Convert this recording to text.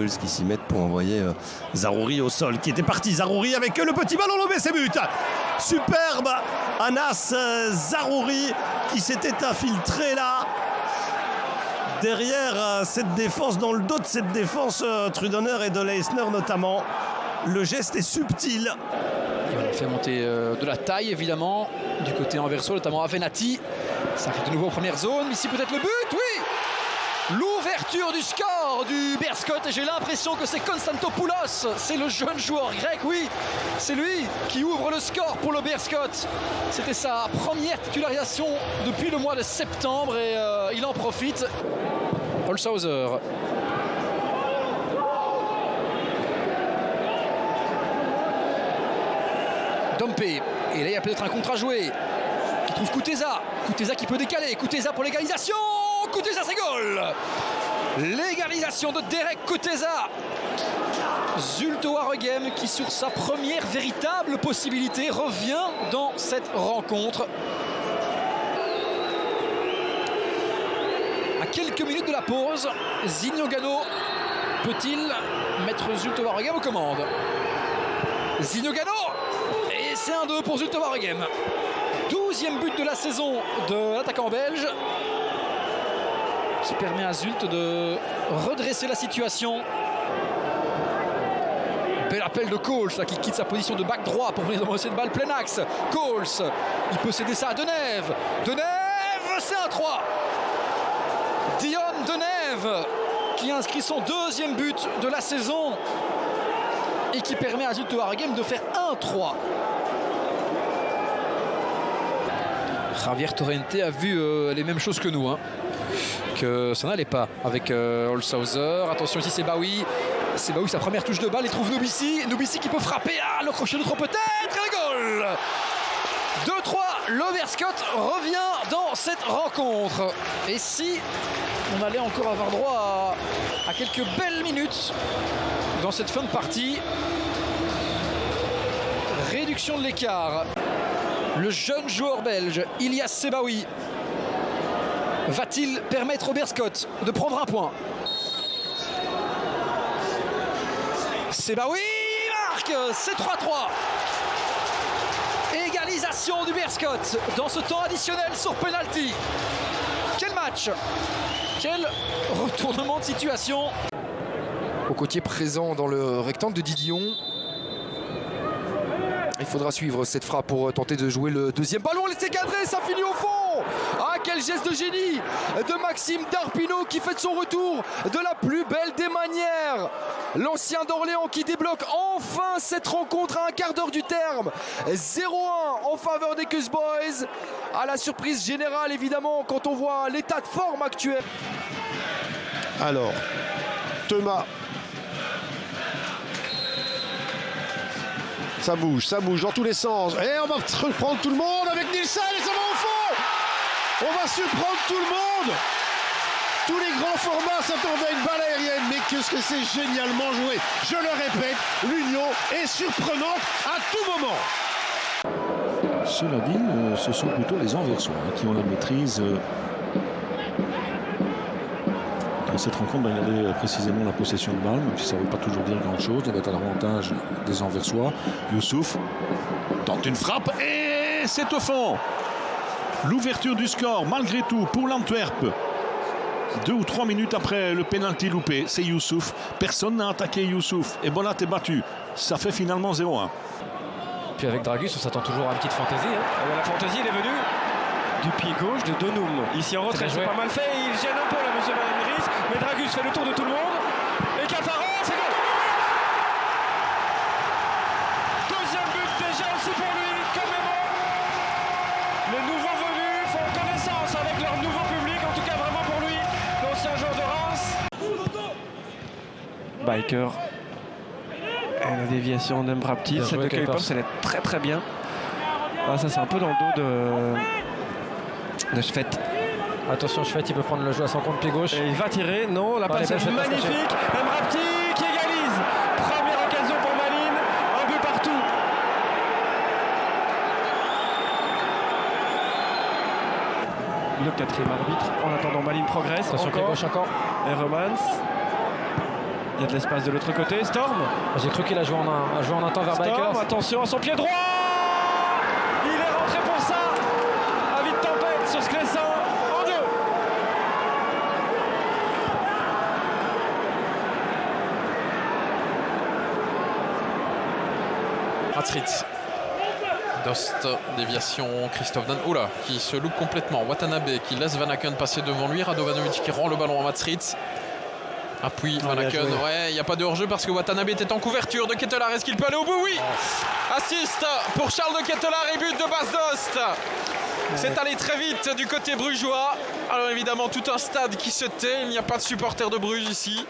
Bulls qui s'y mettent pour envoyer Zaroury au sol, qui était parti. Zaroury avec le petit ballon lobé, c'est but. Superbe Anas Zaroury qui s'était infiltré là. Derrière cette défense, dans le dos de cette défense, Trudonner et de Leisner notamment. Le geste est subtil. Et on a fait monter de la taille évidemment du côté anversois, notamment Avenatti. Ça arrive de nouveau en première zone. Ici peut-être le but, oui. L'ouverture du score du Berscott et j'ai l'impression que c'est Konstantopoulos, c'est le jeune joueur grec, oui. C'est lui qui ouvre le score pour le Berscott. C'était sa première titularisation depuis le mois de septembre et il en profite. Holshouser. Dompe. Et là il y a peut-être un contre à jouer. Qui trouve Kuteza. Kuteza qui peut décaler. Kuteza pour l'égalisation. Kuteza, c'est goal. L'égalisation de Derek Kuteza. Zulte Waregem qui sur sa première véritable possibilité revient dans cette rencontre. À quelques minutes de la pause, Zignogano peut-il mettre Zulte Waregem aux commandes? Zignogano. Et c'est 1-2 pour Zulte Waregem. 12e but de la saison de l'attaquant belge qui permet à Zulte de redresser la situation. Bel appel de Coles là, qui quitte sa position de back droit pour venir dans cette balle plein axe. Coles, il peut céder ça à Denève. Denève, c'est 1-3. Dion Denève qui inscrit son 2e but de la saison et qui permet à Zulte Waregem de faire 1-3. Javier Torrente a vu les mêmes choses que nous, hein. Que ça n'allait pas avec Holshouser. Attention ici, c'est Baoui. C'est Baoui, sa première touche de balle. Il trouve Nobissi. Nobissi qui peut frapper. Ah, le crochet de trop peut-être. Et le goal 2-3. Le Berscott revient dans cette rencontre. Et si on allait encore avoir droit à quelques belles minutes dans cette fin de partie. Réduction de l'écart. Le jeune joueur belge, Ilyas Sebaoui, va-t-il permettre au Berscott de prendre un point? Sebaoui marque, c'est 3-3. Égalisation du Berscott dans ce temps additionnel sur penalty. Quel match! Quel retournement de situation! Cocotier présent dans le rectangle de Didion. Il faudra suivre cette frappe pour tenter de jouer le deuxième ballon. Laissez cadrer, ça finit au fond. Ah, quel geste de génie de Maxime Darpino qui fait son retour de la plus belle des manières. L'ancien d'Orléans qui débloque enfin cette rencontre à un quart d'heure du terme. 0-1 en faveur des Cus Boys. À la surprise générale évidemment quand on voit l'état de forme actuel. Alors, Thomas. Ça bouge dans tous les sens. Et on va reprendre tout le monde avec Nielsen et ça va au fond. On va surprendre tout le monde. Tous les grands formats s'attendaient à une balle aérienne, mais qu'est-ce que c'est génialement joué. Je le répète, l'union est surprenante à tout moment. Cela dit, ce sont plutôt les Anversois qui ont la maîtrise. Dans cette rencontre, regardez précisément la possession de balle, même si ça ne veut pas toujours dire grand-chose. Il est à l'avantage des Anversois. Youssouf tente une frappe et c'est au fond. L'ouverture du score, malgré tout, pour l'Antwerp. 2 ou 3 minutes après le pénalty loupé, c'est Youssouf. Personne n'a attaqué Youssouf. Et Bolat est battu. Ça fait finalement 0-1. Puis avec Dragus, on s'attend toujours à une petite fantaisie. Hein. La fantaisie, elle est venue du pied gauche de Donum. Ici en retrait, c'est pas mal fait. Il gêne un peu là, monsieur Van Henries. Mais Dragus fait le tour de tout le monde. Et Cafaro, c'est bon. Deuxième but déjà aussi pour lui, comme Mémo. Les nouveaux venus font connaissance avec leur nouveau public. En tout cas, vraiment pour lui, l'ancien joueur de Reims. Biker. Et la déviation d'Embrapti. Celle de Kuipers, elle est très très bien. Ah, ça, c'est un peu dans le dos de Schfett. Attention, Schfett, il peut prendre le jeu à son compte pied gauche. Et il va tirer, non, la passe est magnifique. Embrapti qui égalise. Première occasion pour Malines, un but partout. Le quatrième arbitre. En attendant, Malines progresse. Attention, pied gauche encore. Et Romans. Il y a de l'espace de l'autre côté. Storm. J'ai cru qu'il a joué en un temps vers Storm, Bikers. attention à son pied droit. Il est rentré pour ça. Avis de tempête sur Sclessin en 2. Matsritz. Dost, déviation, Christophe Dan. Oula, qui se loupe complètement. Watanabe qui laisse Van Aken passer devant lui. Radovanovic qui rend le ballon à Matsritz. Appuie Van Aken. Ouais, il n'y a pas de hors-jeu parce que Watanabe était en couverture de Ketelaar. Est-ce qu'il peut aller au bout? Oui. Assist pour Charles de Ketelaar et but de Bas Dost. C'est allé très vite du côté brugeois. Alors évidemment, tout un stade qui se tait. Il n'y a pas de supporters de Bruges ici.